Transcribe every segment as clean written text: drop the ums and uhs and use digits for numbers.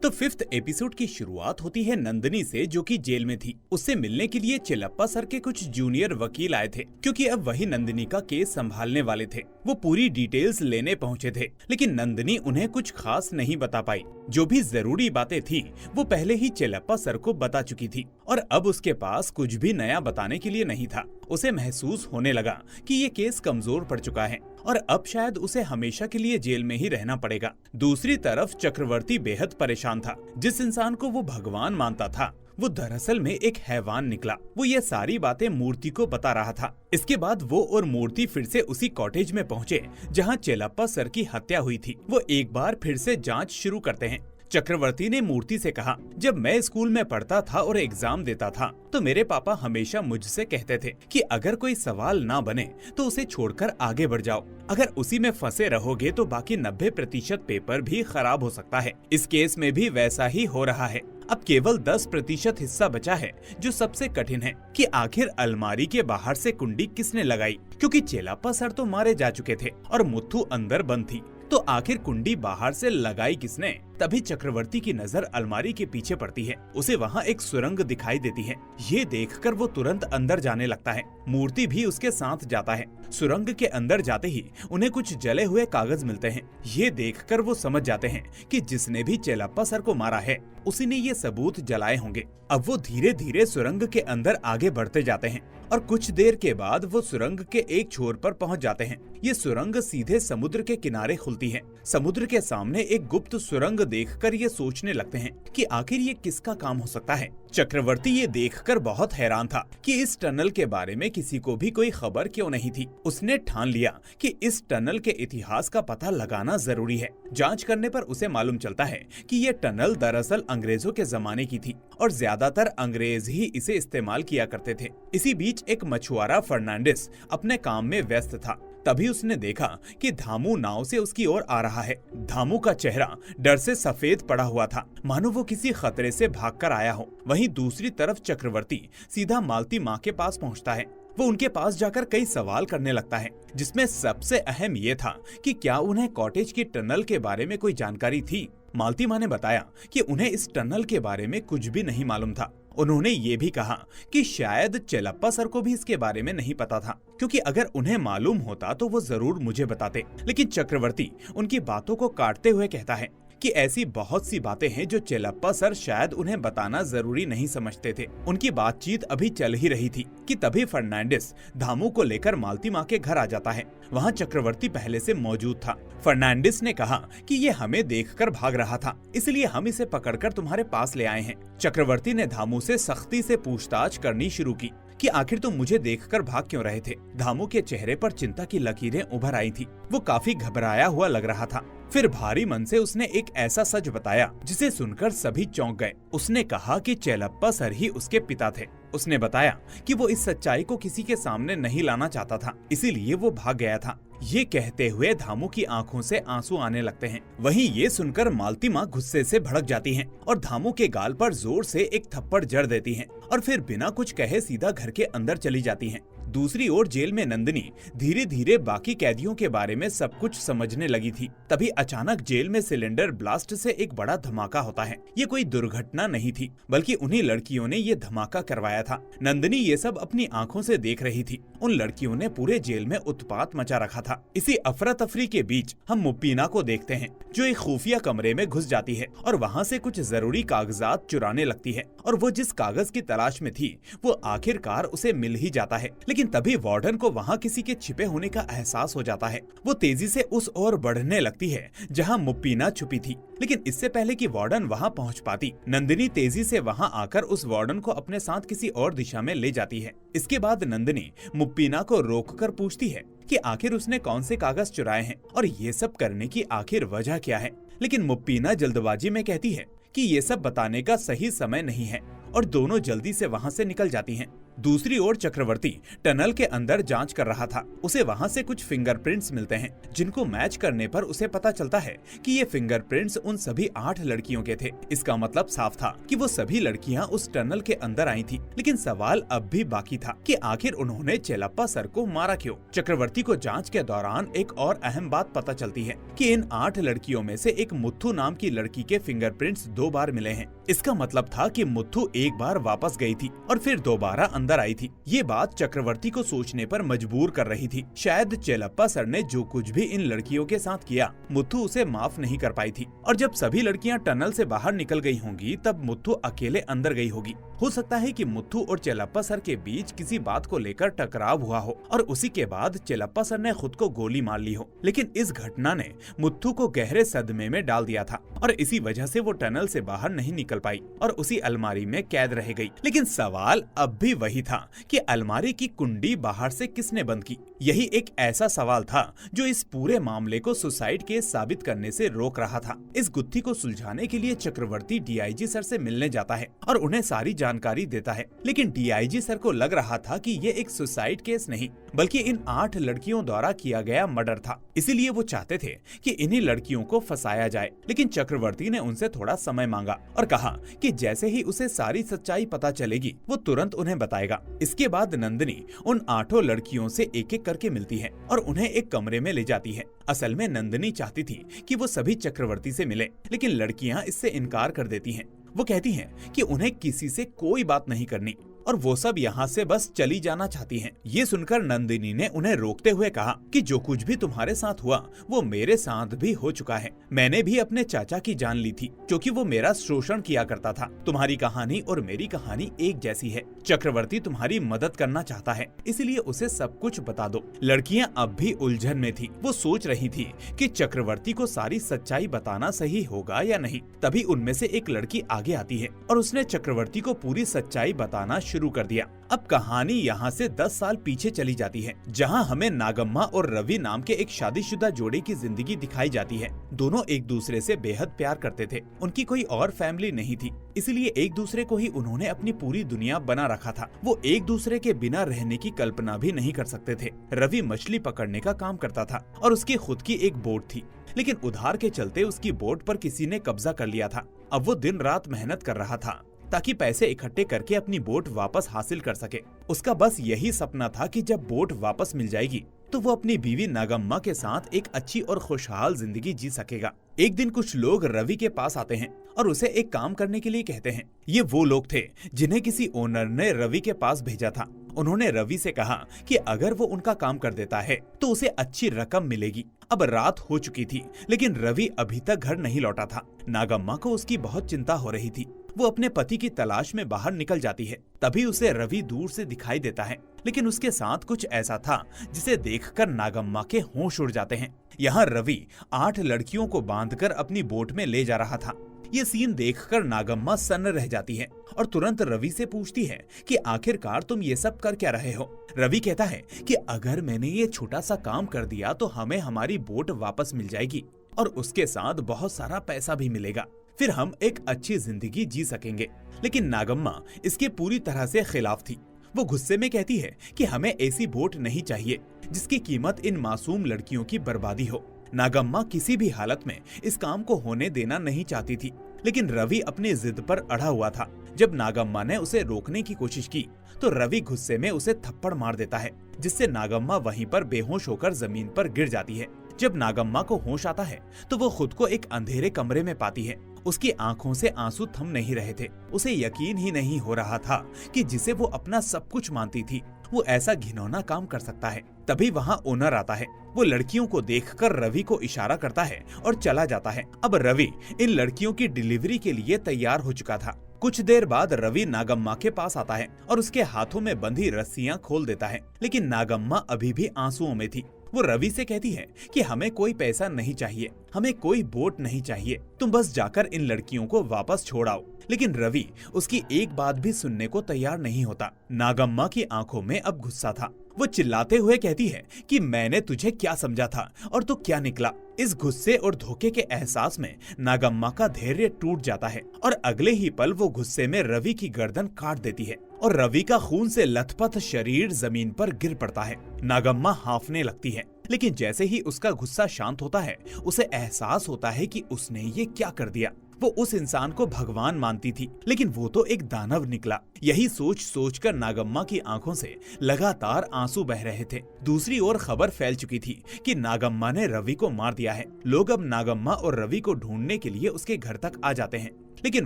तो 5th episode की शुरुआत होती है नंदिनी से, जो कि जेल में थी। उससे मिलने के लिए चिलप्पा सर के कुछ जूनियर वकील आए थे, क्योंकि अब वही नंदिनी का केस संभालने वाले थे। वो पूरी डिटेल्स लेने पहुंचे थे, लेकिन नंदिनी उन्हें कुछ खास नहीं बता पाई। जो भी जरूरी बातें थी वो पहले ही चिलप्पा सर को बता चुकी थी, और अब उसके पास कुछ भी नया बताने के लिए नहीं था। उसे महसूस होने लगा कि ये केस कमजोर पड़ चुका है और अब शायद उसे हमेशा के लिए जेल में ही रहना पड़ेगा। दूसरी तरफ चक्रवर्ती बेहद परेशान था। जिस इंसान को वो भगवान मानता था वो दरअसल में एक हैवान निकला। वो ये सारी बातें मूर्ति को बता रहा था। इसके बाद वो और मूर्ति फिर से उसी कॉटेज में पहुंचे जहां चिलप्पा सर की हत्या हुई थी। वो एक बार फिर से जांच शुरू करते हैं। चक्रवर्ती ने मूर्ति से कहा, जब मैं स्कूल में पढ़ता था और एग्जाम देता था तो मेरे पापा हमेशा मुझसे कहते थे कि अगर कोई सवाल ना बने तो उसे छोड़कर आगे बढ़ जाओ। अगर उसी में फंसे रहोगे तो बाकी 90% पेपर भी खराब हो सकता है। इस केस में भी वैसा ही हो रहा है। अब केवल 10% हिस्सा बचा है जो सबसे कठिन है कि आखिर अलमारी के बाहर से कुंडी किसने लगाई, क्योंकि चिलप्पा सर तो मारे जा चुके थे और मुथ्थू अंदर बंद थी। तो आखिर कुंडी बाहर से लगाई किसने? तभी चक्रवर्ती की नजर अलमारी के पीछे पड़ती है। उसे वहाँ एक सुरंग दिखाई देती है। ये देखकर वो तुरंत अंदर जाने लगता है। मूर्ति भी उसके साथ जाता है। सुरंग के अंदर जाते ही उन्हें कुछ जले हुए कागज मिलते हैं। ये देखकर वो समझ जाते हैं कि जिसने भी चिलप्पा सर को मारा है उसी ने ये सबूत जलाए होंगे। अब वो धीरे धीरे सुरंग के अंदर आगे बढ़ते जाते हैं और कुछ देर के बाद वो सुरंग के एक छोर पर पहुंच जाते हैं। ये सुरंग सीधे समुद्र के किनारे खुलती है। समुद्र के सामने एक गुप्त सुरंग देखकर ये सोचने लगते हैं कि आखिर ये किसका काम हो सकता है। चक्रवर्ती ये देखकर बहुत हैरान था कि इस टनल के बारे में किसी को भी कोई खबर क्यों नहीं थी। उसने ठान लिया कि इस टनल के इतिहास का पता लगाना जरूरी है। जांच करने पर उसे मालूम चलता है कि ये टनल दरअसल अंग्रेजों के जमाने की थी और ज्यादातर अंग्रेज ही इसे इस्तेमाल किया करते थे। इसी बीच एक मछुआरा फर्नांडिस अपने काम में व्यस्त था। तभी उसने देखा कि धामू नाव से उसकी ओर आ रहा है। धामू का चेहरा डर से सफेद पड़ा हुआ था, मानो वो किसी खतरे से भागकर आया हो। वहीं दूसरी तरफ चक्रवर्ती सीधा मालती माँ के पास पहुंचता है। वो उनके पास जाकर कई सवाल करने लगता है, जिसमें सबसे अहम ये था कि क्या उन्हें कॉटेज की टनल के बारे में कोई जानकारी थी। मालती माँ ने बताया कि उन्हें इस टनल के बारे में कुछ भी नहीं मालूम था। उन्होंने ये भी कहा कि शायद चिलप्पा सर को भी इसके बारे में नहीं पता था, क्योंकि अगर उन्हें मालूम होता तो वो जरूर मुझे बताते। लेकिन चक्रवर्ती उनकी बातों को काटते हुए कहता है कि ऐसी बहुत सी बातें हैं जो चिलप्पा सर शायद उन्हें बताना जरूरी नहीं समझते थे। उनकी बातचीत अभी चल ही रही थी कि तभी फर्नांडिस धामू को लेकर मालती माँ के घर आ जाता है। वहाँ चक्रवर्ती पहले से मौजूद था। फर्नांडिस ने कहा कि ये हमें देखकर भाग रहा था, इसलिए हम इसे पकड़कर तुम्हारे पास ले आए हैं। चक्रवर्ती ने धामू से सख्ती से पूछताछ करनी शुरू की कि आखिर तुम मुझे देखकर भाग क्यों रहे थे। धामू के चेहरे पर चिंता की लकीरें उभर आई थी। वो काफी घबराया हुआ लग रहा था। फिर भारी मन से उसने एक ऐसा सच बताया जिसे सुनकर सभी चौंक गए। उसने कहा कि चिलप्पा सर ही उसके पिता थे। उसने बताया कि वो इस सच्चाई को किसी के सामने नहीं लाना चाहता था, इसीलिए वो भाग गया था। ये कहते हुए धामू की आंखों से आंसू आने लगते हैं। वहीं ये सुनकर मालती माँ गुस्से से भड़क जाती हैं और धामू के गाल पर जोर से एक थप्पड़ जड़ देती हैं और फिर बिना कुछ कहे सीधा घर के अंदर चली जाती हैं। दूसरी ओर जेल में नंदिनी धीरे धीरे बाकी कैदियों के बारे में सब कुछ समझने लगी थी। तभी अचानक जेल में सिलेंडर ब्लास्ट से एक बड़ा धमाका होता है। ये कोई दुर्घटना नहीं थी, बल्कि उन्हीं लड़कियों ने ये धमाका करवाया था। नंदिनी ये सब अपनी आंखों से देख रही थी। उन लड़कियों ने पूरे जेल में उत्पात मचा रखा था। इसी अफरा तफरी के बीच हम मुप्पीना को देखते हैं, जो एक खुफिया कमरे में घुस जाती है और वहाँ से कुछ जरूरी कागजात चुराने लगती है। और वो जिस कागज की तलाश में थी वो आखिरकार उसे मिल ही जाता है। लेकिन तभी वार्डन को वहाँ किसी के छिपे होने का एहसास हो जाता है। वो तेजी से उस ओर बढ़ने लगती है जहाँ मुप्पीना छुपी थी। लेकिन इससे पहले कि वार्डन वहाँ पहुँच पाती, नंदिनी तेजी से वहाँ आकर उस वार्डन को अपने साथ किसी और दिशा में ले जाती है। इसके बाद नंदिनी मुप्पीना को रोककर पूछती है कि आखिर उसने कौन से कागज चुराए हैं और ये सब करने की आखिर वजह क्या है। लेकिन मुप्पीना जल्दबाजी में कहती है कि ये सब बताने का सही समय नहीं है और दोनों जल्दी से वहाँ से निकल जाती हैं। दूसरी ओर चक्रवर्ती टनल के अंदर जांच कर रहा था। उसे वहां से कुछ फिंगरप्रिंट्स मिलते हैं, जिनको मैच करने पर उसे पता चलता है कि ये फिंगरप्रिंट्स उन सभी 8 लड़कियों के थे। इसका मतलब साफ था कि वो सभी लड़कियां उस टनल के अंदर आई थी। लेकिन सवाल अब भी बाकी था कि आखिर उन्होंने चेलप्पा सर को मारा क्यों? चक्रवर्ती को जांच के दौरान एक और अहम बात पता चलती है कि इन 8 लड़कियों में से एक मुथु नाम की लड़की के फिंगरप्रिंट्स 2 बार मिले हैं। इसका मतलब था कि मुथु एक बार वापस गई थी और फिर दोबारा अंदर आई थी। ये बात चक्रवर्ती को सोचने पर मजबूर कर रही थी। शायद चेलप्पा सर ने जो कुछ भी इन लड़कियों के साथ किया, मुथु उसे माफ नहीं कर पाई थी। और जब सभी लड़कियां टनल से बाहर निकल गई होंगी, तब मुथु अकेले अंदर गई होगी। हो सकता है कि मुथु और चेलप्पा सर के बीच किसी बात को लेकर टकराव हुआ हो और उसी के बाद चेलप्पा सर ने खुद को गोली मार ली हो। लेकिन इस घटना ने मुथु को गहरे सदमे में डाल दिया था और इसी वजह से वो टनल से बाहर नहीं निकल पाई और उसी अलमारी में कैद रह गई। लेकिन सवाल अब भी वही था कि अलमारी की कुंडी बाहर से किसने बंद की? यही एक ऐसा सवाल था जो इस पूरे मामले को सुसाइड केस साबित करने से रोक रहा था। इस गुत्थी को सुलझाने के लिए चक्रवर्ती डीआईजी सर से मिलने जाता है और उन्हें सारी जानकारी देता है। लेकिन डीआईजी सर को लग रहा था कि ये एक सुसाइड केस नहीं, बल्कि इन 8 लड़कियों द्वारा किया गया मर्डर था। इसीलिए वो चाहते थे कि इन्हीं लड़कियों को फंसाया जाए। लेकिन चक्रवर्ती ने उनसे थोड़ा समय मांगा और कहा कि जैसे ही उसे सारी सच्चाई पता चलेगी, वो तुरंत उन्हें बताएगा। इसके बाद नंदिनी उन 8 लड़कियों से एक-एक करके मिलती है और उन्हें एक कमरे में ले जाती है। असल में नंदिनी चाहती थी कि वो सभी चक्रवर्ती से मिले, लेकिन लड़कियां इससे इनकार कर देती हैं। वो कहती हैं कि उन्हें किसी से कोई बात नहीं करनी और वो सब यहाँ से बस चली जाना चाहती हैं। ये सुनकर नंदिनी ने उन्हें रोकते हुए कहा कि जो कुछ भी तुम्हारे साथ हुआ वो मेरे साथ भी हो चुका है। मैंने भी अपने चाचा की जान ली थी क्योंकि वो मेरा शोषण किया करता था। तुम्हारी कहानी और मेरी कहानी एक जैसी है। चक्रवर्ती तुम्हारी मदद करना चाहता है, इसलिए उसे सब कुछ बता दो। लड़कियां अब भी उलझन में थी। वो सोच रही थी कि चक्रवर्ती को सारी सच्चाई बताना सही होगा या नहीं। तभी उनमें से एक लड़की आगे आती है और उसने चक्रवर्ती को पूरी सच्चाई बताना शुरू कर दिया। अब कहानी यहाँ से 10 साल पीछे चली जाती है, जहाँ हमें नागम्मा और रवि नाम के एक शादीशुदा जोड़े की जिंदगी दिखाई जाती है। दोनों एक दूसरे से बेहद प्यार करते थे। उनकी कोई और फैमिली नहीं थी, इसलिए एक दूसरे को ही उन्होंने अपनी पूरी दुनिया बना रखा था। वो एक दूसरे के बिना रहने की कल्पना भी नहीं कर सकते थे। रवि मछली पकड़ने का काम करता था और उसकी खुद की एक बोट थी, लेकिन उधार के चलते उसकी बोट पर किसी ने कब्जा कर लिया था। अब वो दिन रात मेहनत कर रहा था ताकि पैसे इकट्ठे करके अपनी बोट वापस हासिल कर सके। उसका बस यही सपना था कि जब बोट वापस मिल जाएगी तो वो अपनी बीवी नागम्मा के साथ एक अच्छी और खुशहाल जिंदगी जी सकेगा। एक दिन कुछ लोग रवि के पास आते हैं और उसे एक काम करने के लिए कहते हैं। ये वो लोग थे जिन्हें किसी ओनर ने रवि के पास भेजा था। उन्होंने रवि से कहा कि अगर वो उनका काम कर देता है तो उसे अच्छी रकम मिलेगी। अब रात हो चुकी थी, लेकिन रवि अभी तक घर नहीं लौटा था। नागम्मा को उसकी बहुत चिंता हो रही थी। वो अपने पति की तलाश में बाहर निकल जाती है। तभी उसे रवि दूर से दिखाई देता है, लेकिन उसके साथ कुछ ऐसा था जिसे देखकर नागम्मा के होश उड़ जाते हैं। यहाँ रवि 8 लड़कियों को बांधकर अपनी बोट में ले जा रहा था। ये सीन देखकर नागम्मा सन्न रह जाती है और तुरंत रवि से पूछती है कि आखिरकार तुम ये सब कर क्या रहे हो। रवि कहता है कि अगर मैंने ये छोटा सा काम कर दिया तो हमें हमारी बोट वापस मिल जाएगी और उसके साथ बहुत सारा पैसा भी मिलेगा। फिर हम एक अच्छी जिंदगी जी सकेंगे। लेकिन नागम्मा इसके पूरी तरह से खिलाफ थी। वो गुस्से में कहती है कि हमें ऐसी बोट नहीं चाहिए जिसकी कीमत इन मासूम लड़कियों की बर्बादी हो। नागम्मा किसी भी हालत में इस काम को होने देना नहीं चाहती थी, लेकिन रवि अपनी जिद पर अड़ा हुआ था। जब नागम्मा ने उसे रोकने की कोशिश की तो रवि गुस्से में उसे थप्पड़ मार देता है, जिससे नागम्मा वहीं पर बेहोश होकर जमीन पर गिर जाती है। जब नागम्मा को होश आता है तो वो खुद को एक अंधेरे कमरे में पाती है। उसकी आंखों से आंसू थम नहीं रहे थे। उसे यकीन ही नहीं हो रहा था कि जिसे वो अपना सब कुछ मानती थी वो ऐसा घिनौना काम कर सकता है। तभी वहाँ ओनर आता है। वो लड़कियों को देखकर रवि को इशारा करता है और चला जाता है। अब रवि इन लड़कियों की डिलीवरी के लिए तैयार हो चुका था। कुछ देर बाद रवि नागम्मा के पास आता है और उसके हाथों में बंधी रस्सियां खोल देता है, लेकिन नागम्मा अभी भी आंसुओं में थी। वो रवि से कहती है कि हमें कोई पैसा नहीं चाहिए, हमें कोई बोट नहीं चाहिए, तुम बस जाकर इन लड़कियों को वापस छोड़ आओ। लेकिन रवि उसकी एक बात भी सुनने को तैयार नहीं होता। नागम्मा की आंखों में अब गुस्सा था। वो चिल्लाते हुए कहती है कि मैंने तुझे क्या समझा था और तू क्या निकला। इस गुस्से और धोखे के एहसास में नागम्मा का धैर्य टूट जाता है और अगले ही पल वो गुस्से में रवि की गर्दन काट देती है और रवि का खून से लथपथ शरीर जमीन पर गिर पड़ता है। नागम्मा हांफने लगती है, लेकिन जैसे ही उसका गुस्सा शांत होता है उसे एहसास होता है कि उसने ये क्या कर दिया। वो उस इंसान को भगवान मानती थी, लेकिन वो तो एक दानव निकला। यही सोच सोचकर नागम्मा की आंखों से लगातार आंसू बह रहे थे। दूसरी ओर खबर फैल चुकी थी कि नागम्मा ने रवि को मार दिया है। लोग अब नागम्मा और रवि को ढूंढने के लिए उसके घर तक आ जाते हैं, लेकिन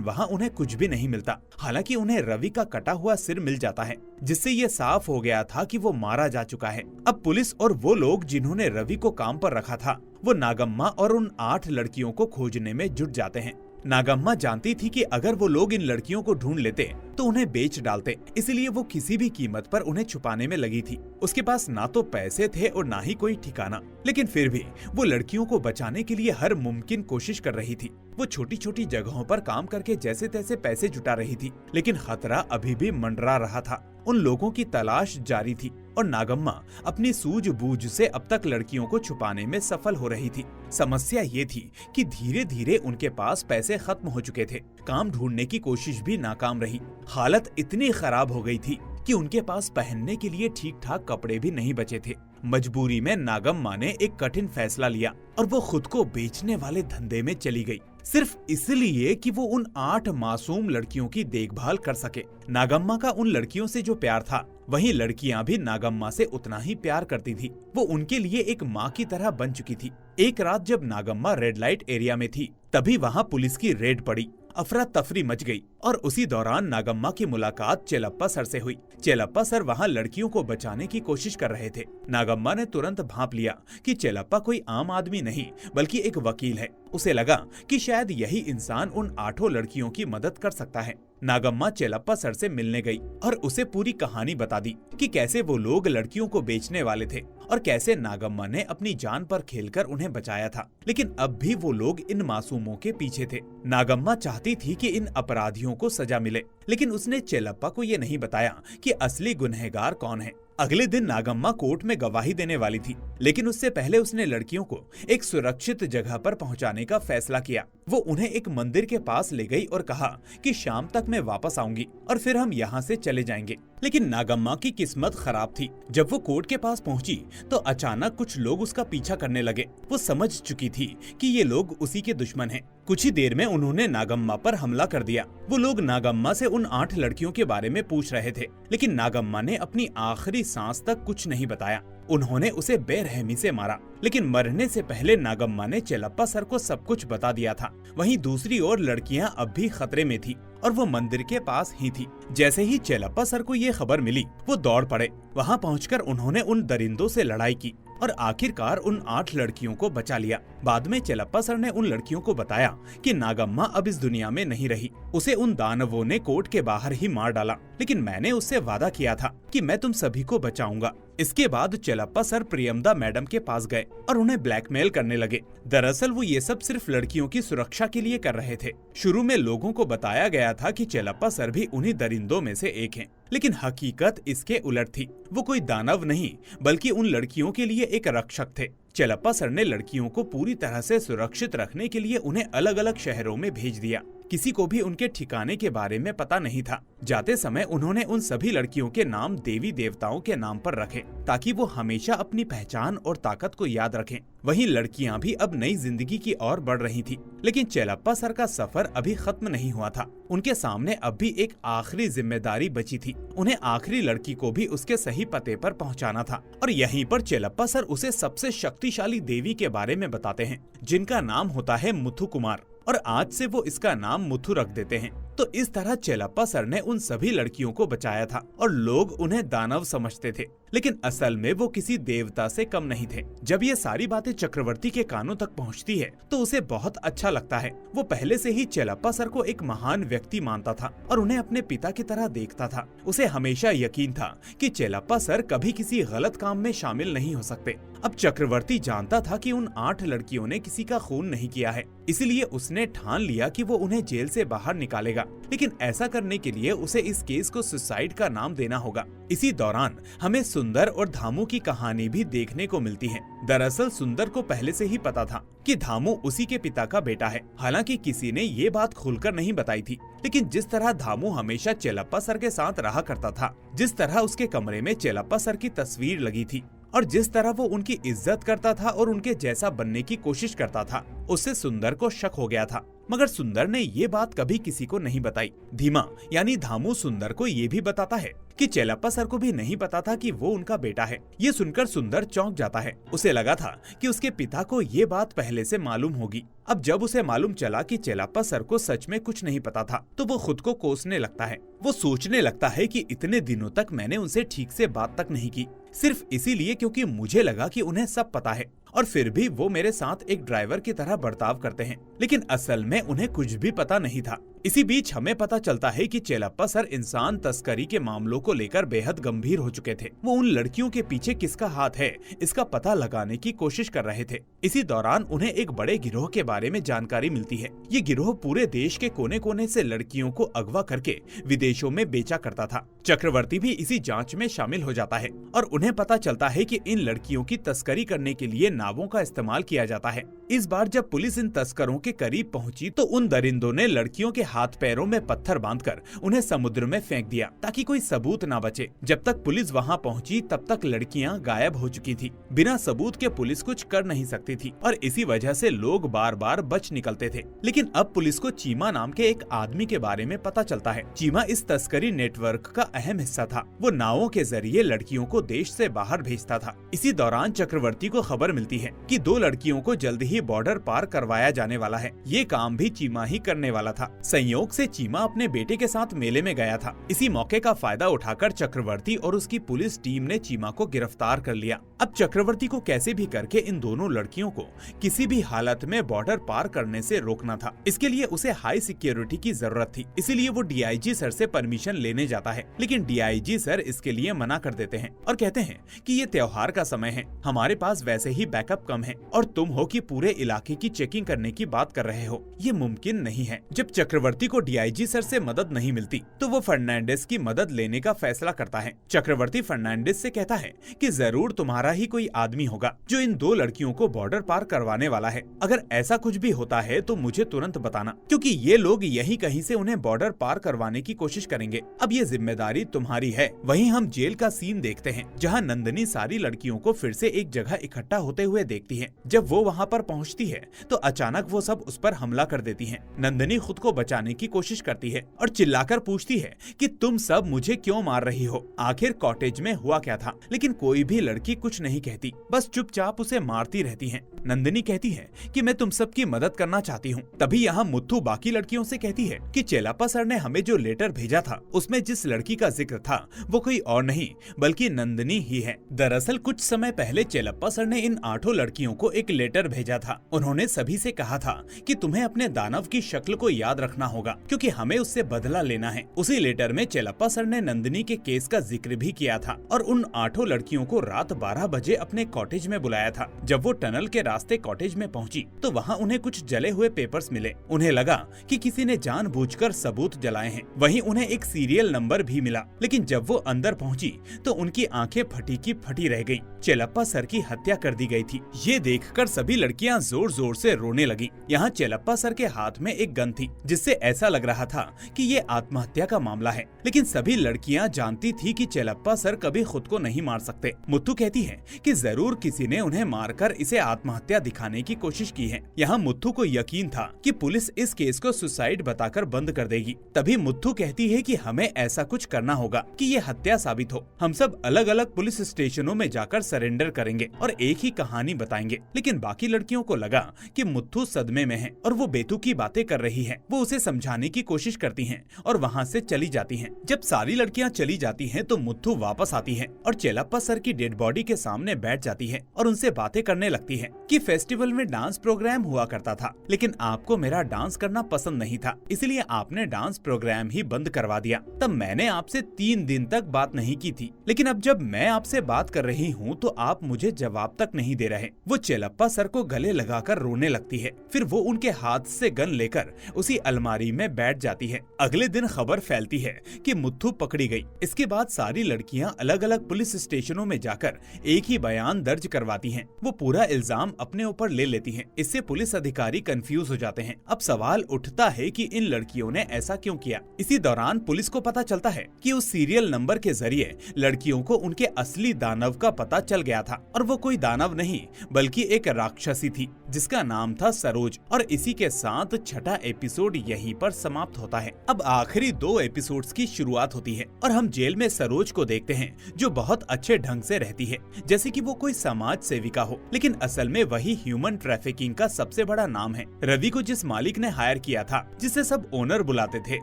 वहाँ उन्हें कुछ भी नहीं मिलता। हालांकि उन्हें रवि का कटा हुआ सिर मिल जाता है, जिससे ये साफ हो गया था कि वो मारा जा चुका है। अब पुलिस और वो लोग जिन्होंने रवि को काम पर रखा था, वो नागम्मा और उन 8 लड़कियों को खोजने में जुट जाते हैं। नागम्मा जानती थी कि अगर वो लोग इन लड़कियों को ढूंढ लेते तो उन्हें बेच डालते, इसलिए वो किसी भी कीमत पर उन्हें छुपाने में लगी थी। उसके पास ना तो पैसे थे और ना ही कोई ठिकाना, लेकिन फिर भी वो लड़कियों को बचाने के लिए हर मुमकिन कोशिश कर रही थी। वो छोटी छोटी जगहों पर काम करके जैसे तैसे पैसे जुटा रही थी, लेकिन खतरा अभी भी मंडरा रहा था। उन लोगों की तलाश जारी थी और नागम्मा अपनी सूझबूझ से अब तक लड़कियों को छुपाने में सफल हो रही थी। समस्या ये थी कि धीरे धीरे उनके पास पैसे खत्म हो चुके थे। काम ढूंढने की कोशिश भी नाकाम रही। हालत इतनी खराब हो गई थी कि उनके पास पहनने के लिए ठीक ठाक कपड़े भी नहीं बचे थे। मजबूरी में नागम्मा ने एक कठिन फैसला लिया और वो खुद को बेचने वाले धंधे में चली गई, सिर्फ इसलिए कि वो उन 8 मासूम लड़कियों की देखभाल कर सके। नागम्मा का उन लड़कियों से जो प्यार था, वहीं लड़कियां भी नागम्मा से उतना ही प्यार करती थी। वो उनके लिए एक माँ की तरह बन चुकी थी। एक रात जब नागम्मा रेड लाइट एरिया में थी, तभी वहाँ पुलिस की रेड पड़ी। अफरा तफरी मच गई और उसी दौरान नागम्मा की मुलाकात चेलप्पा सर से हुई। चेलप्पा सर वहाँ लड़कियों को बचाने की कोशिश कर रहे थे। नागम्मा ने तुरंत भांप लिया कि चेलप्पा कोई आम आदमी नहीं बल्कि एक वकील है। उसे लगा कि शायद यही इंसान उन 8 लड़कियों की मदद कर सकता है। नागम्मा चेलप्पा सर से मिलने गई और उसे पूरी कहानी बता दी कि कैसे वो लोग लड़कियों को बेचने वाले थे और कैसे नागम्मा ने अपनी जान पर खेलकर उन्हें बचाया था, लेकिन अब भी वो लोग इन मासूमों के पीछे थे। नागम्मा चाहती थी कि इन अपराधियों को सजा मिले, लेकिन उसने चेलप्पा को ये नहीं बताया कि असली गुनहगार कौन है। अगले दिन नागम्मा कोर्ट में गवाही देने वाली थी, लेकिन उससे पहले उसने लड़कियों को एक सुरक्षित जगह पर पहुंचाने का फैसला किया। वो उन्हें एक मंदिर के पास ले गई और कहा कि शाम तक मैं वापस आऊंगी और फिर हम यहाँ से चले जाएंगे। लेकिन नागम्मा की किस्मत खराब थी। जब वो कोर्ट के पास पहुंची तो अचानक कुछ लोग उसका पीछा करने लगे। वो समझ चुकी थी कि ये लोग उसी के दुश्मन हैं। कुछ ही देर में उन्होंने नागम्मा पर हमला कर दिया। वो लोग नागम्मा से उन 8 लड़कियों के बारे में पूछ रहे थे, लेकिन नागम्मा ने अपनी आखिरी सांस तक कुछ नहीं बताया। उन्होंने उसे बेरहमी से मारा, लेकिन मरने से पहले नागम्मा ने चेलप्पा सर को सब कुछ बता दिया था। वहीं दूसरी ओर लड़कियां अब भी खतरे में थी और वो मंदिर के पास ही थी। जैसे ही चेलप्पा सर को ये खबर मिली, वो दौड़ पड़े। वहाँ पहुंचकर उन्होंने उन दरिंदों से लड़ाई की और आखिरकार उन 8 लड़कियों को बचा लिया। बाद में चेलप्पा सर ने उन लड़कियों को बताया कि नागम्मा अब इस दुनिया में नहीं रही। उसे उन दानवों ने कोर्ट के बाहर ही मार डाला, लेकिन मैंने उससे वादा किया था कि मैं तुम सभी को बचाऊंगा। इसके बाद चेलप्पा सर प्रियमदा मैडम के पास गए और उन्हें ब्लैकमेल करने लगे। दरअसल वो ये सब सिर्फ लड़कियों की सुरक्षा के लिए कर रहे थे। शुरू में लोगों को बताया गया था कि चेलप्पा सर भी उन्हीं दरिंदों में से एक हैं, लेकिन हकीकत इसके उलट थी। वो कोई दानव नहीं बल्कि उन लड़कियों के लिए एक रक्षक थे। चेलप्पा सर ने लड़कियों को पूरी तरह से सुरक्षित रखने के लिए उन्हें अलग अलग शहरों में भेज दिया। किसी को भी उनके ठिकाने के बारे में पता नहीं था। जाते समय उन्होंने उन सभी लड़कियों के नाम देवी देवताओं के नाम पर रखे, ताकि वो हमेशा अपनी पहचान और ताकत को याद रखें। वहीं लड़कियां भी अब नई जिंदगी की ओर बढ़ रही थी, लेकिन चेलप्पा सर का सफर अभी खत्म नहीं हुआ था। उनके सामने अब भी एक आखिरी जिम्मेदारी बची थी। उन्हें आखिरी लड़की को भी उसके सही पते पर पहुंचाना था और यहीं पर चेलप्पा सर उसे सबसे शक्तिशाली देवी के बारे में बताते हैं, जिनका नाम होता है मुथु कुमार, और आज से वो इसका नाम मुथु रख देते हैं। तो इस तरह चेलप्पा सर ने उन सभी लड़कियों को बचाया था और लोग उन्हें दानव समझते थे, लेकिन असल में वो किसी देवता से कम नहीं थे। जब ये सारी बातें चक्रवर्ती के कानों तक पहुंचती है तो उसे बहुत अच्छा लगता है। वो पहले से ही चेलप्पा सर को एक महान व्यक्ति मानता था और उन्हें अपने पिता की तरह देखता था। उसे हमेशा यकीन था कि चेलप्पा सर कभी किसी गलत काम में शामिल नहीं हो सकते। अब चक्रवर्ती जानता था कि उन 8 लड़कियों ने किसी का खून नहीं किया है, इसलिए उसने ठान लिया कि वो उन्हें जेल से बाहर निकालेगा। लेकिन ऐसा करने के लिए उसे इस केस को सुसाइड का नाम देना होगा। इसी दौरान हमें सुंदर और धामू की कहानी भी देखने को मिलती है। दरअसल सुंदर को पहले से ही पता था कि धामू उसी के पिता का बेटा है। हालांकि किसी ने ये बात खुलकर नहीं बताई थी, लेकिन जिस तरह धामू हमेशा चेलप्पा सर के साथ रहा करता था, जिस तरह उसके कमरे में चेलप्पा सर की तस्वीर लगी थी और जिस तरह वो उनकी इज्जत करता था और उनके जैसा बनने की कोशिश करता था, उससे सुंदर को शक हो गया था। मगर सुंदर ने ये बात कभी किसी को नहीं बताई। धीमा यानी धामू सुंदर को ये भी बताता है कि चेलप्पा सर को भी नहीं पता था कि वो उनका बेटा है। ये सुनकर सुंदर चौंक जाता है। उसे लगा था कि उसके पिता को ये बात पहले से मालूम होगी। अब जब उसे मालूम चला कि चेलप्पा सर को सच में कुछ नहीं पता था, तो वो खुद को कोसने लगता है। वो सोचने लगता है कि इतने दिनों तक मैंने उनसे ठीक से बात तक नहीं की, सिर्फ इसीलिए क्योंकि मुझे लगा कि उन्हें सब पता है और फिर भी वो मेरे साथ एक ड्राइवर की तरह बर्ताव करते हैं। लेकिन असल में उन्हें कुछ भी पता नहीं था। इसी बीच हमें पता चलता है कि चेलप्पा सर इंसान तस्करी के मामलों को लेकर बेहद गंभीर हो चुके थे। वो उन लड़कियों के पीछे किसका हाथ है, इसका पता लगाने की कोशिश कर रहे थे। इसी दौरान उन्हें एक बड़े गिरोह के बारे में जानकारी मिलती है। ये गिरोह पूरे देश के कोने कोने से लड़कियों को अगवा करके विदेशों में बेचा करता था। चक्रवर्ती भी इसी जांच में शामिल हो जाता है और उन्हें पता चलता है कि इन लड़कियों की तस्करी करने के लिए नावों का इस्तेमाल किया जाता है। इस बार जब पुलिस इन तस्करों के करीब पहुंची तो उन दरिंदों ने लड़कियों के हाथ पैरों में पत्थर बांधकर उन्हें समुद्र में फेंक दिया ताकि कोई सबूत ना बचे। जब तक पुलिस वहां पहुंची तब तक लड़कियां गायब हो चुकी थी। बिना सबूत के पुलिस कुछ कर नहीं सकती थी और इसी वजह से लोग बार बार बच निकलते थे। लेकिन अब पुलिस को चीमा नाम के एक आदमी के बारे में पता चलता है। चीमा इस तस्करी नेटवर्क का अहम हिस्सा था। वो नावों के जरिए लड़कियों को देश से बाहर भेजता था। इसी दौरान चक्रवर्ती को खबर मिलती है कि 2 लड़कियों को जल्द ही बॉर्डर पार करवाया जाने वाला है। ये काम भी चीमा ही करने वाला था। संयोग से चीमा अपने बेटे के साथ मेले में गया था। इसी मौके का फायदा उठाकर चक्रवर्ती और उसकी पुलिस टीम ने चीमा को गिरफ्तार कर लिया। अब चक्रवर्ती को कैसे भी करके इन दोनों लड़कियों को किसी भी हालत में बॉर्डर पार करने से रोकना था। इसके लिए उसे हाई सिक्योरिटी की जरूरत थी। इसीलिए वो डीआईजी सर से परमिशन लेने जाता है, लेकिन डीआईजी सर इसके लिए मना कर देते हैं और कहते हैं कि ये त्योहार का समय है, हमारे पास वैसे ही बैकअप कम है और तुम हो कि पूरे इलाके की चेकिंग करने की बात कर रहे हो, ये मुमकिन नहीं है। जब चक्रवर्ती को डीआईजी सर से मदद नहीं मिलती तो वो फर्नांडिस की मदद लेने का फैसला करता है। चक्रवर्ती फर्नांडिस से कहता है कि जरूर तुम्हारा ही कोई आदमी होगा जो इन 2 लड़कियों को बॉर्डर पार करवाने वाला है। अगर ऐसा कुछ भी होता है तो मुझे तुरंत बताना, क्योंकि ये लोग यहीं कहीं से उन्हें बॉर्डर पार करवाने की कोशिश करेंगे। अब ये जिम्मेदारी तुम्हारी है। वहीं हम जेल का सीन देखते हैं जहाँ नंदिनी सारी लड़कियों को फिर से एक जगह इकट्ठा होते हुए देखती है। जब वो वहाँ पर पहुँचती है तो अचानक वो सब उस पर हमला कर देती हैं। नंदिनी खुद को बचाने की कोशिश करती है और चिल्लाकर पूछती है कि तुम सब मुझे क्यों मार रही हो, आखिर कॉटेज में हुआ क्या था। लेकिन कोई भी लड़की कुछ नहीं कहती, बस चुपचाप उसे मारती रहती हैं। नंदिनी कहती है कि मैं तुम सब की मदद करना चाहती हूँ। तभी यहाँ मुत्थू बाकी लड़कियों से कहती है कि चेलप्पा सर ने हमें जो लेटर भेजा था उसमें जिस लड़की का जिक्र था वो कोई और नहीं बल्कि नंदिनी ही है। दरअसल कुछ समय पहले चेलप्पा सर ने इन 8 लड़कियों को एक लेटर भेजा था। उन्होंने सभी से कहा था कि तुम्हें अपने दानव की शक्ल को याद रखना होगा क्योंकि हमें उससे बदला लेना है। उसी लेटर में चेलप्पा सर ने नंदिनी के केस का जिक्र भी किया था और उन 8 लड़कियों को रात 12 बजे अपने कॉटेज में बुलाया था। जब वो टनल के रास्ते कॉटेज में पहुंची तो वहाँ उन्हें कुछ जले हुए पेपर्स मिले। उन्हें लगा कि किसी ने जानबूझकर सबूत जलाए हैं। वहीं उन्हें एक सीरियल नंबर भी मिला, लेकिन जब वो अंदर पहुंची तो उनकी आंखें फटी की फटी रह गईं। चेलप्पा सर की हत्या कर दी गई थी। ये देखकर सभी लड़कियां जोर जोर से रोने लगी। यहाँ चेलप्पा सर के हाथ में एक गन थी जिससे ऐसा लग रहा था कि ये आत्महत्या का मामला है, लेकिन सभी लड़कियां जानती थी कि चेलप्पा सर कभी खुद को नहीं मार सकते। मुत्थू कहती है कि जरूर किसी ने उन्हें मारकर इसे आत्महत्या दिखाने की कोशिश की है। यहाँ मुत्थू को यकीन था कि पुलिस इस केस को सुसाइड बताकर बंद कर देगी। तभी मुत्थू कहती है कि हमें ऐसा कुछ करना होगा कि ये हत्या साबित हो। हम सब अलग अलग पुलिस स्टेशनों में जाकर सरेंडर करेंगे और एक ही कहानी बताएंगे। लेकिन बाकी लड़कियों को लगा कि मुत्थू सदमे में है और वो बेतुकी बातें कर रही है। वो उसे समझाने की कोशिश करती हैं और वहाँ से चली जाती हैं। जब सारी लड़कियाँ चली जाती हैं तो मुत्थू वापस आती है और चेलप्पा सर की डेड बॉडी के सामने बैठ जाती है और उनसे बातें करने लगती है कि फेस्टिवल में डांस प्रोग्राम हुआ करता था, लेकिन आपको मेरा डांस करना पसंद नहीं था, इसलिए आपने डांस प्रोग्राम ही बंद करवा दिया। तब मैंने आपसे 3 दिन तक बात नहीं की थी, लेकिन अब जब मैं आपसे बात कर रही हूँ तो आप मुझे जवाब तक नहीं दे रहे। वो चेलप्पा चेलप्पा सर को गले लगाकर रोने लगती है। फिर वो उनके हाथ से गन लेकर उसी अलमारी में बैठ जाती है। अगले दिन खबर फैलती है कि मुथु पकड़ी गई। इसके बाद सारी लड़कियां अलग अलग पुलिस स्टेशनों में जाकर एक ही बयान दर्ज करवाती हैं। वो पूरा इल्जाम अपने ऊपर ले लेती हैं। इससे पुलिस अधिकारी कंफ्यूज हो जाते हैं। अब सवाल उठता है कि इन लड़कियों ने ऐसा क्यों किया। इसी दौरान पुलिस को पता चलता है कि उस सीरियल नंबर के जरिए लड़कियों को उनके असली दानव का पता चल गया था, और वो कोई दानव नहीं बल्कि एक राक्षसी थी जिसका नाम था सरोज। और इसी के साथ छठा एपिसोड यहीं पर समाप्त होता है। अब आखिरी 2 एपिसोड्स की शुरुआत होती है और हम जेल में सरोज को देखते हैं जो बहुत अच्छे ढंग से रहती है, जैसे कि वो कोई समाज सेविका हो, लेकिन असल में वही ह्यूमन ट्रैफिकिंग का सबसे बड़ा नाम है। रवि को जिस मालिक ने हायर किया था, जिसे सब ओनर बुलाते थे,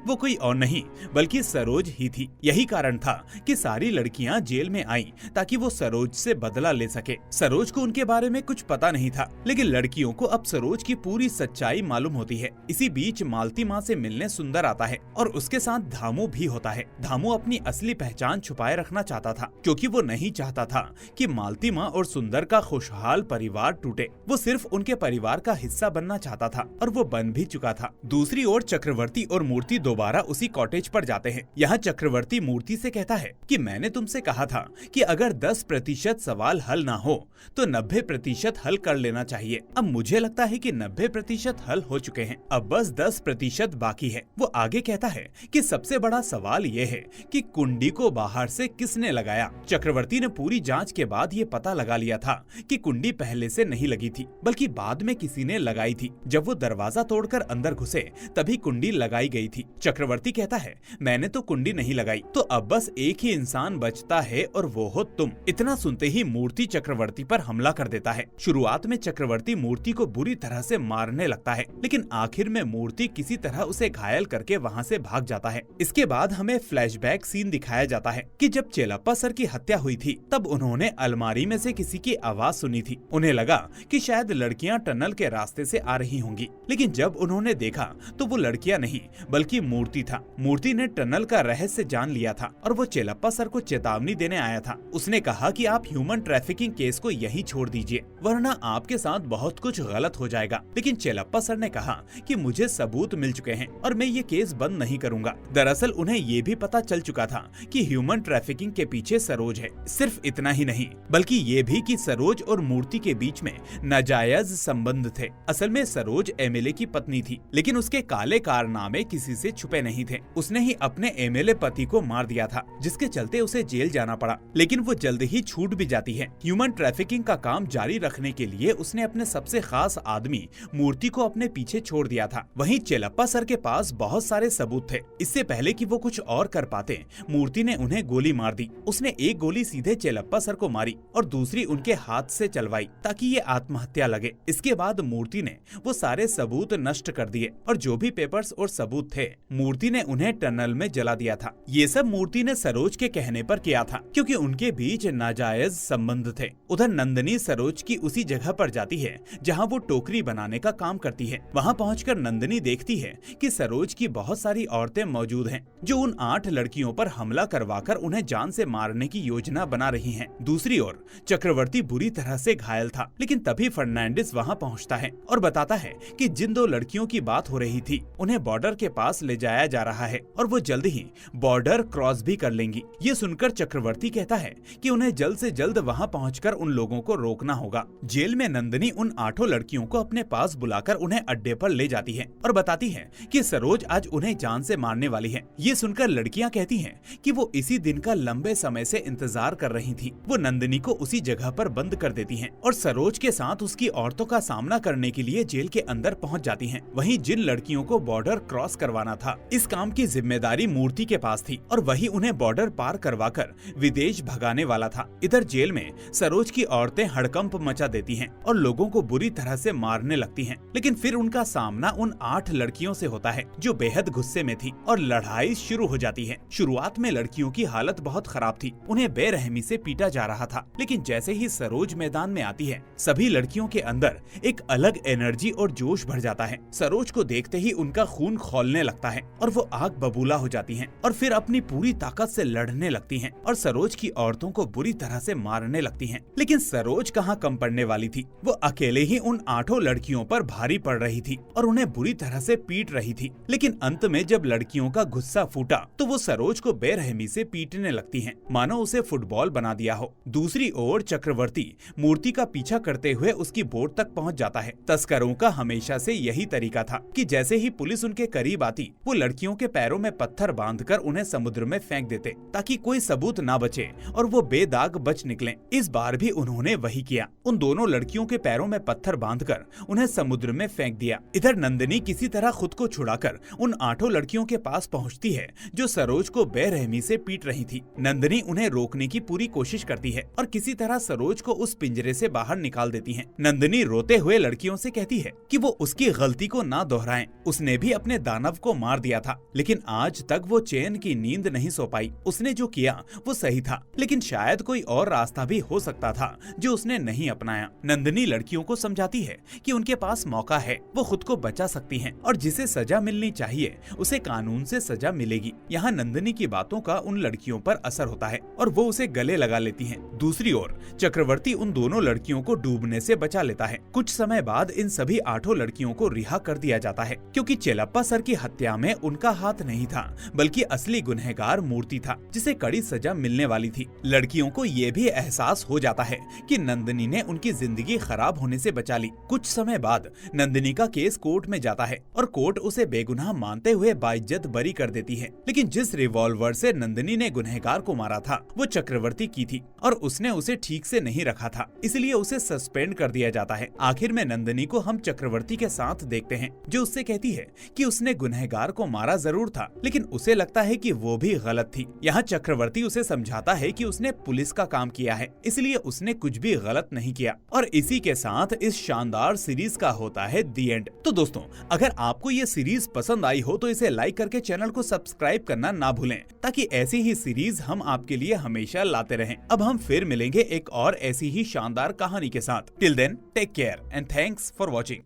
वो कोई और नहीं बल्कि सरोज ही थी। यही कारण था कि सारी लड़कियां जेल में आईं ताकि वो सरोज से बदला ले सके। सरोज को उनके बारे में कुछ पता नहीं था, लेकिन लड़कियों को अब सरोज की पूरी सच्चाई मालूम होती है। इसी बीच मालती माँ से मिलने सुंदर आता है और उसके साथ धामू भी होता है। धामू अपनी असली पहचान छुपाए रखना चाहता था क्योंकि वो नहीं चाहता था कि मालती माँ और सुंदर का खुशहाल परिवार टूटे। वो सिर्फ उनके परिवार का हिस्सा बनना चाहता था और वो बन भी चुका था। दूसरी ओर चक्रवर्ती और मूर्ति दोबारा उसी कॉटेज पर जाते हैं। यहाँ चक्रवर्ती मूर्ति से कहता है कि मैंने तुमसे कहा था कि अगर 10% सवाल हल ना हो तो 90% हल कर लेना चाहिए। अब मुझे लगता है कि 90% हल हो चुके हैं, अब बस 10% बाकी है। वो आगे कहता है कि सबसे बड़ा सवाल ये है कि कुंडी को बाहर से किसने लगाया। चक्रवर्ती ने पूरी जांच के बाद ये पता लगा लिया था कि कुंडी पहले से नहीं लगी थी बल्कि बाद में किसी ने लगाई थी। जब वो दरवाजा तोड़कर अंदर घुसे तभी कुंडी लगाई गई थी। चक्रवर्ती कहता है मैंने तो कुंडी नहीं लगाई, तो अब बस एक ही इंसान बचता है और वो हो तुम। इतना सुनते ही मूर्ति चक्रवर्ती पर हमला कर देता है। शुरुआत में चक्रवर्ती मूर्ति को बुरी तरह से मारने लगता है, लेकिन आखिर में मूर्ति किसी तरह उसे घायल करके वहाँ से भाग जाता है। इसके बाद हमें फ्लैशबैक सीन दिखाया जाता है कि जब चेलप्पा सर की हत्या हुई थी तब उन्होंने अलमारी में से किसी की आवाज सुनी थी। उन्हें लगा कि शायद लड़कियां टनल के रास्ते से आ रही होंगी, लेकिन जब उन्होंने देखा तो वो लड़कियां नहीं बल्कि मूर्ति था। मूर्ति ने टनल का रहस्य जान लिया था और वो चेलप्पा सर को चेतावनी देने आया था। उसने कहा कि आप ह्यूमन ट्रैफिकिंग केस को यहीं छोड़ दीजिए वरना आपके साथ बहुत कुछ गलत हो जाएगा। लेकिन चेलप्पा सर ने कहा कि मुझे सबूत मिल चुके हैं और मैं ये केस बंद नहीं करूंगा। दरअसल उन्हें ये भी पता चल चुका था कि ह्यूमन ट्रैफिकिंग के पीछे सरोज है। सिर्फ इतना ही नहीं बल्कि ये भी कि सरोज और मूर्ति के बीच में नाजायज संबंध थे। असल में सरोज एमएलए की पत्नी थी, लेकिन उसके काले कारनामे किसी से छुपे नहीं थे। उसने ही अपने एमएलए पति को मार दिया था, जिसके चलते उसे जेल जाना पड़ा, लेकिन वो जल्द ही छूट भी जाती है। ह्यूमन ट्रैफिकिंग का काम जारी रखने के लिए उसने अपने सबसे खास आदमी मूर्ति को अपने पीछे छोड़ दिया था। वहीं चेलप्पा सर के पास बहुत सारे सबूत थे। इससे पहले कि वो कुछ और कर पाते, मूर्ति ने उन्हें गोली मार दी। उसने एक गोली सीधे चेलप्पा सर को मारी और दूसरी उनके हाथ से चलवाई ताकि ये आत्महत्या लगे। इसके बाद मूर्ति ने वो सारे सबूत नष्ट कर दिए और जो भी पेपर्स और सबूत थे मूर्ति ने उन्हें टनल में जला दिया था। ये सब मूर्ति ने सरोज के कहने पर किया था क्योंकि उनके बीच नाजायज संबंध थे। उधर नंदनी सरोज की उसी जगह पर जाती है जहाँ वो टोकरी बनाने का काम करती है। वहाँ पहुंचकर नंदनी देखती है कि सरोज की बहुत सारी औरतें मौजूद हैं जो उन 8 लड़कियों पर हमला करवाकर उन्हें जान से मारने की योजना बना रही हैं। दूसरी ओर चक्रवर्ती बुरी तरह से घायल था, लेकिन तभी फर्नांडिस वहाँ पहुँचता है और बताता है कि जिन 2 लड़कियों की बात हो रही थी उन्हें बॉर्डर के पास ले जाया जा रहा है और वो जल्द ही बॉर्डर क्रॉस भी कर लेंगी। ये सुनकर चक्रवर्ती कहता है कि उन्हें जल्द से जल्द वहाँ पहुंचकर उन लोगों को रोकना होगा। जेल में नंदनी उन 8 लड़कियों को अपने पास बुलाकर उन्हें अड्डे पर ले जाती है और बताती है कि सरोज आज उन्हें जान से मारने वाली है। ये सुनकर लड़कियां कहती हैं कि वो इसी दिन का लंबे समय से इंतजार कर रही थी। वो नंदनी को उसी जगह पर बंद कर देती हैं और सरोज के साथ उसकी औरतों का सामना करने के लिए जेल के अंदर पहुंच जाती हैं। वहीं जिन लड़कियों को बॉर्डर क्रॉस करवाना था, इस काम की जिम्मेदारी मूर्ति के पास थी और वही उन्हें बॉर्डर पार करवाकर विदेश भगाने वाला था। इधर जेल में सरोज की औरतें हड़कंप मचा देती हैं और लोगों को बुरी तरह से मारने लगती हैं, लेकिन फिर उनका सामना उन 8 लड़कियों से होता है जो बेहद गुस्से में थी और लड़ाई शुरू हो जाती है। शुरुआत में लड़कियों की हालत बहुत खराब थी, उन्हें बेरहमी से पीटा जा रहा था, लेकिन जैसे ही सरोज मैदान में आती है सभी लड़कियों के अंदर एक अलग एनर्जी और जोश भर जाता है। सरोज को देखते ही उनका खून खौलने लगता है और वो आग बबूला हो जाती हैं और फिर अपनी पूरी ताकत से लड़ने लगती हैं और सरोज की औरतों को बुरी तरह से मारने लगती हैं। लेकिन सरोज कहाँ कम पड़ने वाली थी। वो अकेले ही उन 8 लड़कियों पर भारी पड़ रही थी और उन्हें बुरी तरह से पीट रही थी। लेकिन अंत में जब लड़कियों का गुस्सा फूटा तो वो सरोज को बेरहमी से पीटने लगती हैं, मानो उसे फुटबॉल बना दिया हो। दूसरी ओर चक्रवर्ती मूर्ति का पीछा करते हुए उसकी बोट तक पहुंच जाता है। तस्करों का हमेशा से यही तरीका था कि जैसे ही पुलिस उनके करीब आती वो लड़कियों के पैरों में पत्थर बांधकर उन्हें समुद्र में फेंक देते ताकि कोई सबूत ना बचे और वो बेदाग बच निकलें। इस बार भी उन्होंने वही किया। उन दोनों लड़कियों के पैरों में पत्थर बांधकर उन्हें समुद्र में फेंक दिया। इधर नंदिनी किसी तरह खुद को छुड़ाकर उन 8 लड़कियों के पास पहुंचती है जो सरोज को बेरहमी से पीट रही थी। नंदिनी उन्हें रोकने की पूरी कोशिश करती है और किसी तरह सरोज को उस पिंजरे से बाहर निकाल देती है। नंदिनी रोते हुए लड़कियों से कहती है कि वो उसकी गलती को ना दोहराएं। उसने भी अपने दानव को मार दिया था, लेकिन आज तक वो चैन की नींद नहीं सो पाई। उसने जो किया वो सही था, लेकिन शायद कोई और रास्ता भी हो सकता था जो उसने नहीं अपनाया। नंदिनी लड़कियों को समझाती है कि उनके पास मौका है, वो खुद को बचा सकती हैं और जिसे सजा मिलनी चाहिए उसे कानून से सजा मिलेगी। यहाँ नंदिनी की बातों का उन लड़कियों पर असर होता है और वो उसे गले लगा लेती हैं। दूसरी ओर चक्रवर्ती उन दोनों लड़कियों को डूबने से बचा लेता है। कुछ समय बाद इन सभी 8 लड़कियों को रिहा कर दिया जाता है क्योंकि चेलप्पा सर की हत्या में उनका हाथ नहीं था, बल्कि असली गुनहगार मूर्ति था जिसे कड़ी सजा मिलने वाली थी। लड़कियों को ये भी एहसास हो जाता है कि नंदिनी ने उनकी जिंदगी खराब होने से बचा ली। कुछ समय बाद नंदिनी का केस कोर्ट में जाता है और कोर्ट उसे बेगुनाह मानते हुए बाइज्जत बरी कर देती है। लेकिन जिस रिवॉल्वर से नंदिनी ने गुनहगार को मारा था वो चक्रवर्ती की थी और उसने उसे ठीक से नहीं रखा था, इसलिए उसे सस्पेंड कर दिया जाता है। आखिर में नंदिनी को हम चक्रवर्ती के साथ देखते हैं जो उससे कहती है कि उसने गुनहगार को मारा जरूर था, लेकिन उसे लगता है कि वो भी गलत थी। यहाँ चक्रवर्ती उसे समझाता है कि उसने पुलिस का काम किया है, इसलिए उसने कुछ भी गलत नहीं किया। और इसी के साथ इस शानदार सीरीज का होता है दी एंड। तो दोस्तों, अगर आपको ये सीरीज पसंद आई हो तो इसे लाइक करके चैनल को सब्सक्राइब करना ना भूलें ताकि ऐसी ही सीरीज हम आपके लिए हमेशा लाते रहें। अब हम फिर मिलेंगे एक और ऐसी ही शानदार कहानी के साथ। Till then take care and thanks for watching.